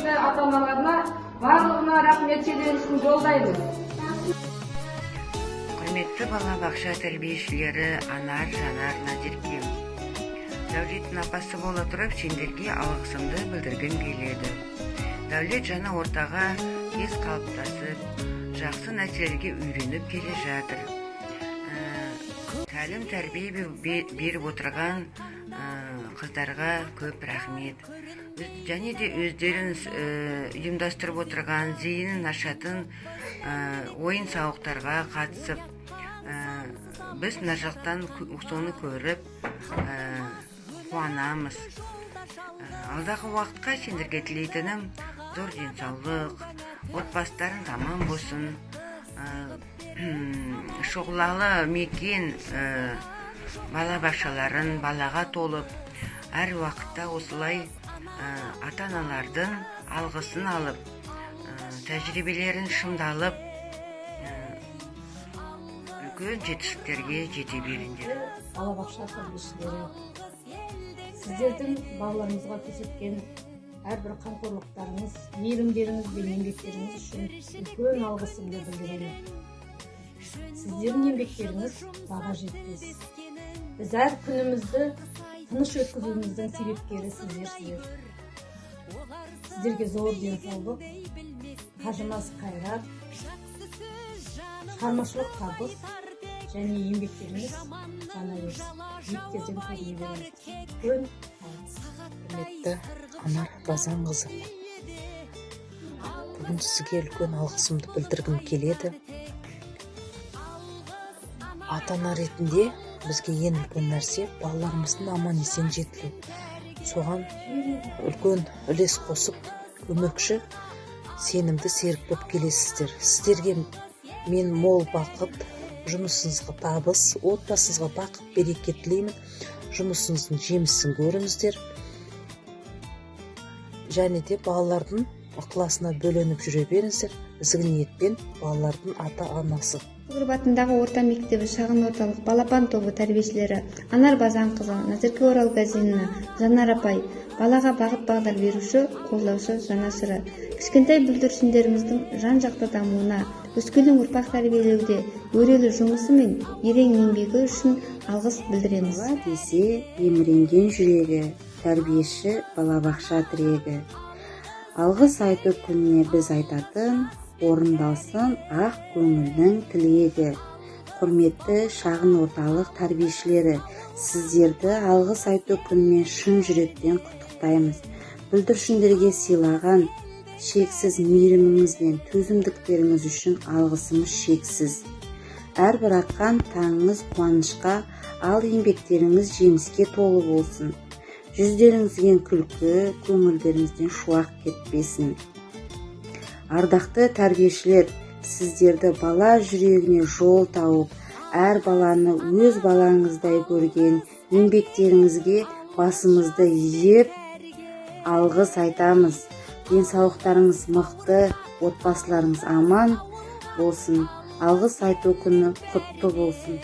мектепте ата-аналарына барлығына рахмет желеушін жолдаймыз. Құрметті балабақша тәрбиешілері Анар, Жанар, Назерке. Дәулеттің апасы бола тұрып, сендерге алғысымды білдіргім келеді. Дәулет жаңа ортаға тез қалыптасып, жақсы нәрселерге үйреніп келе жатыр. Тәлім тәрбие беріп отырған қыздарға көп рахмет. Және де өздерін ұйымдастырып отырған, зейінін ашатын ойын сауықтарға қатысып, біз мына жақтан соны көріп қуанамыз. Алдағы уақытқа сендерге тілейтінім зор денсаулық, отбасыларың аман болсын, шұғылалы мекен балабақшаларын балаға толып, әр уақытта осылай ата-аналардың алғысын алып, тәжірибелерін шыңдалып, үлкен жетістіктерге жете беріңдер. Балабақша тәрбиешілері, сіздердің балаларымызға көрсеткен әрбір қамқорлықтарыңыз, мейірімдеріңіз бен еңбектеріңіз үшін үлкен алғысымды білдіремін. Сіздердің еңбектеріңіз баға жетпес. Біз әр күнімізді тыныш өткізуіміздің себепкері сіздерсіздер. Сіздерге зор денсаулық, қажымас қайрат, шығармашылық табыс және еңбектеріңіз ғана берсін. Биіктерден көріне беріңіз. Үлкен алғыс. Құрметті Анар Базанқызы, бүгін сізге үлкен алғысымды білдіргім келеді. Ата-ана ретінде бізге ең үлкен нәрсе балаларымыздың аман есен жетілу. Соған үлкен үлес қосып, көмекші, сенімді серік болып келесіздер. Сіздерге мен мол бақыт, жұмысыңызға табыс, отбасыңызға бақыт, береке тілеймін. Жұмысыңыздың жемісін көріңіздер. Және де балалардың ықыласына бөленіп жүре беріңіздер. Ізгі ниетпен балалардың ата-анасы. Сығыров атындағы орта мектебі шағын орталық балапан тобы тәрбиешілері Анар Базанқызы, Назерке Оралғазинова, Жанар апай, балаға бағыт бағдар беруші, қолдаушы жанашыры. Кішкентай бүлдіршіндеріміздің жан-жақты дамуына, өскелең ұрпақ тәрбиелеуде өрелі жұмысы мен ерен еңбегі үшін алғыс білдіреміз. Бала десе еміренген жүрегі, тәрбиеші балабақша тірегі. Алғыс айту күніне біз айтатын орындалсын ақ көңілдің тілегі. Құрметті шағын орталық тәрбиешілері, сіздерді алғыс айту күнімен шын жүректен құттықтаймыз. Бүлдіршіндерге сыйлаған шексіз мейіріміңіз бен төзімдіктеріңіз үшін алғысымыз шексіз. Әрбір атқан таңыңыз қуанышқа, ал еңбектеріңіз жеміске толы болсын. Жүздеріңізден күлкі, көңілдеріңізден шуақ кетпесін. Ардақты тәрбиешілер, сіздерді бала жүрегіне жол тауып, әр баланы өз балаңыздай көрген еңбектеріңізге басымызды иіп алғыс айтамыз. Денсаулықтарыңыз мықты, отбасыларыңыз аман болсын. Алғыс айту күні құтты болсын.